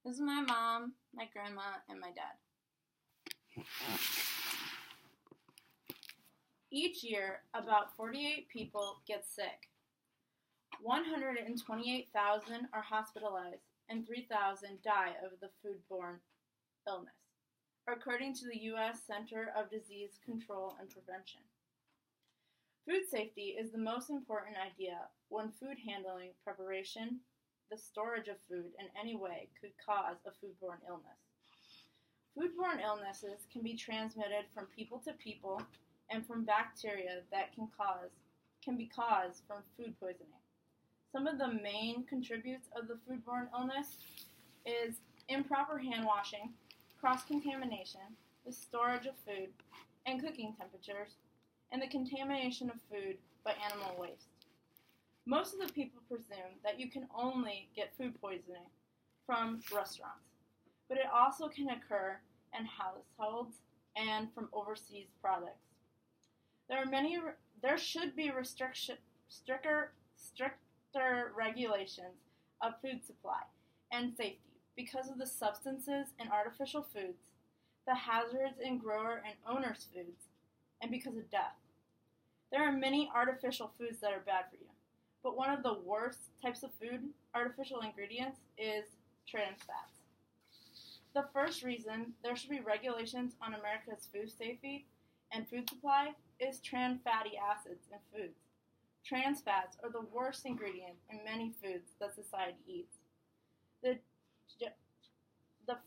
This is my mom, my grandma, and my dad. Each year, about 48 people get sick. 128,000 are hospitalized and 3,000 die of the foodborne illness, according to the U.S. Center of Disease Control and Prevention. Food safety is the most important idea when food handling, preparation, the storage of food in any way could cause a foodborne illness. Foodborne illnesses can be transmitted from people to people and from bacteria that can be caused from food poisoning. Some of the main contributors of the foodborne illness is improper hand washing, cross-contamination, the storage of food, and cooking temperatures, and the contamination of food by animal waste. Most of the people presume that you can only get food poisoning from restaurants, but it also can occur in households and from overseas products. There should be stricter regulations of food supply and safety because of the substances in artificial foods, the hazards in grower and owner's foods, and because of death. There are many artificial foods that are bad for you, but one of the worst types of food, artificial ingredients, is trans fats. The first reason there should be regulations on America's food safety and food supply is trans fatty acids in foods. Trans fats are the worst ingredient in many foods that society eats. The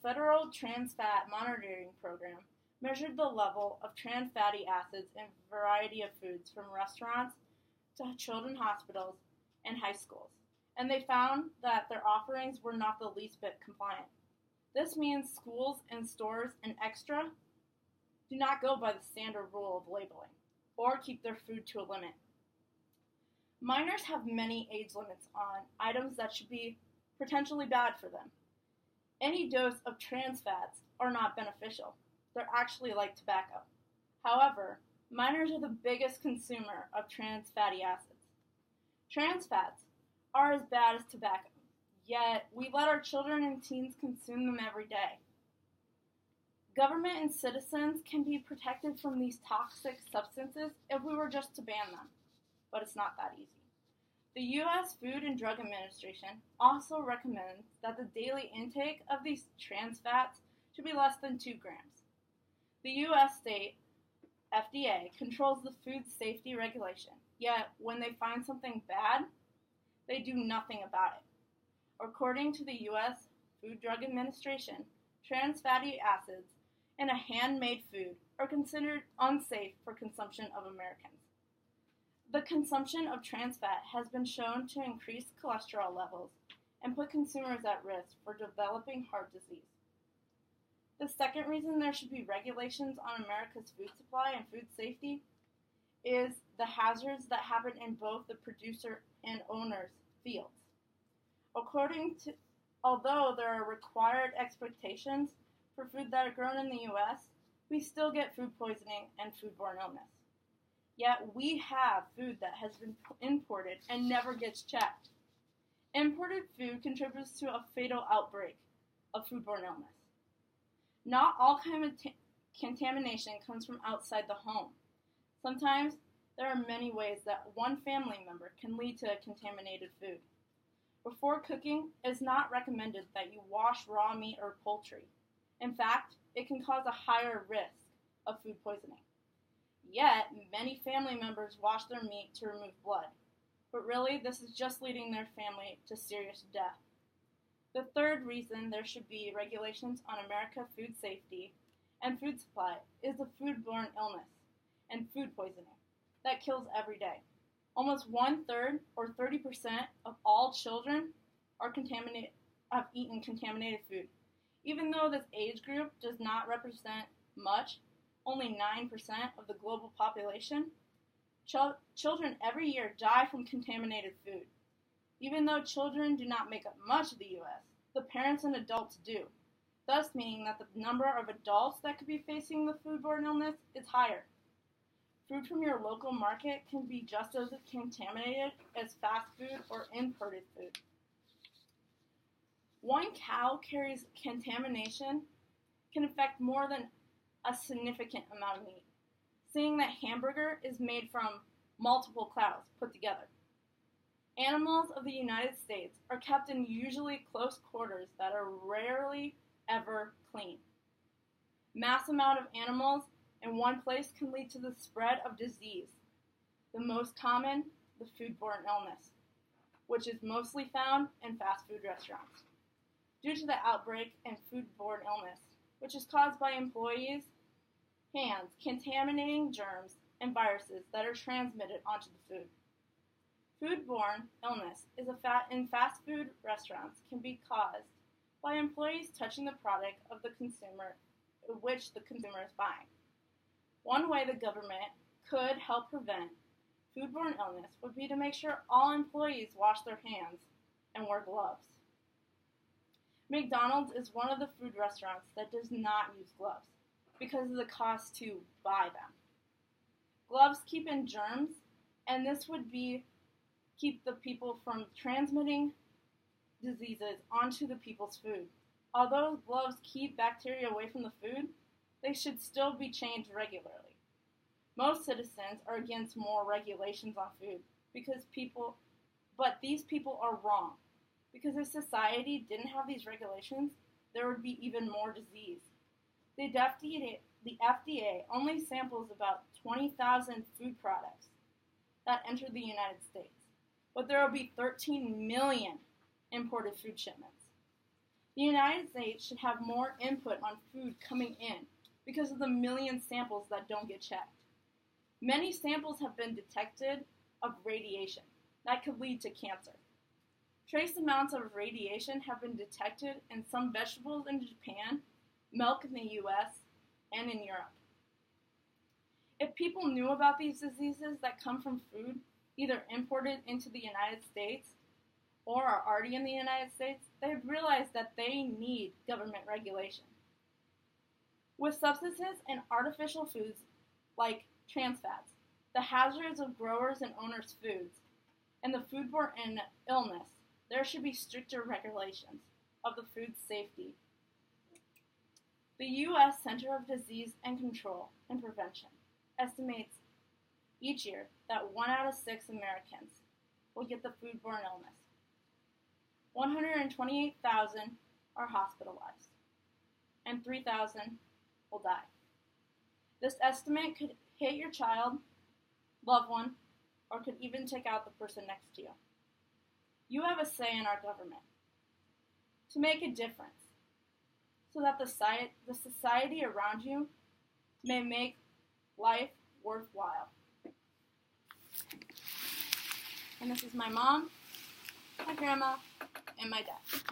Federal Trans Fat Monitoring Program measured the level of trans fatty acids in a variety of foods from restaurants to children's hospitals and high schools, and they found that their offerings were not the least bit compliant. This means schools and stores and extra do not go by the standard rule of labeling or keep their food to a limit. Minors have many age limits on items that should be potentially bad for them. Any dose of trans fats are not beneficial. They're actually like tobacco. However, minors are the biggest consumer of trans fatty acids. Trans fats are as bad as tobacco, yet we let our children and teens consume them every day. Government and citizens can be protected from these toxic substances if we were just to ban them, but it's not that easy. The U.S. Food and Drug Administration also recommends that the daily intake of these trans fats should be less than 2 grams. The U.S. state FDA controls the food safety regulation, yet when they find something bad, they do nothing about it. According to the U.S. Food Drug Administration, trans fatty acids in a handmade food are considered unsafe for consumption of Americans. The consumption of trans fat has been shown to increase cholesterol levels and put consumers at risk for developing heart disease. The second reason there should be regulations on America's food supply and food safety is the hazards that happen in both the producer and owner's fields. Although there are required expectations for food that are grown in the U.S., we still get food poisoning and foodborne illness. Yet we have food that has been imported and never gets checked. Imported food contributes to a fatal outbreak of foodborne illness. Not all contamination comes from outside the home. Sometimes there are many ways that one family member can lead to contaminated food. Before cooking, it is not recommended that you wash raw meat or poultry. In fact, it can cause a higher risk of food poisoning. Yet, many family members wash their meat to remove blood, but really this is just leading their family to serious death. The third reason there should be regulations on America's food safety and food supply is the foodborne illness and food poisoning that kills every day. Almost 1/3 or 30% of all children have eaten contaminated food. Even though this age group does not represent much, only 9% of the global population, children every year die from contaminated food. Even though children do not make up much of the U.S., the parents and adults do, thus meaning that the number of adults that could be facing the foodborne illness is higher. Food from your local market can be just as contaminated as fast food or imported food. One cow carries contamination can affect more than a significant amount of meat, seeing that hamburger is made from multiple cows put together. Animals of the United States are kept in usually close quarters that are rarely ever clean. Mass amount of animals in one place can lead to the spread of disease. The most common, the foodborne illness, which is mostly found in fast food restaurants. Due to the outbreak in foodborne illness, which is caused by employees' hands contaminating germs and viruses that are transmitted onto the food. Foodborne illness in fast food restaurants can be caused by employees touching the product of the consumer, which the consumer is buying. One way the government could help prevent foodborne illness would be to make sure all employees wash their hands and wear gloves. McDonald's is one of the food restaurants that does not use gloves because of the cost to buy them. Gloves keep in germs, and this would keep the people from transmitting diseases onto the people's food. Although gloves keep bacteria away from the food, they should still be changed regularly. Most citizens are against more regulations on food but these people are wrong. Because if society didn't have these regulations, there would be even more disease. The FDA only samples about 20,000 food products that enter the United States, but there will be 13 million imported food shipments. The United States should have more input on food coming in because of the million samples that don't get checked. Many samples have been detected of radiation that could lead to cancer. Trace amounts of radiation have been detected in some vegetables in Japan, milk in the US, and in Europe. If people knew about these diseases that come from food, either imported into the United States or are already in the United States, they'd realize that they need government regulation. With substances and artificial foods like trans fats, the hazards of growers and owners' foods, and the foodborne illness, there should be stricter regulations of the food safety. The U.S. Center of Disease and Control and Prevention estimates each year that 1 out of 6 Americans will get the foodborne illness. 128,000 are hospitalized, and 3,000 will die. This estimate could hit your child, loved one, or could even take out the person next to you. You have a say in our government to make a difference so that the society around you may make life worthwhile. And this is my mom, my grandma, and my dad.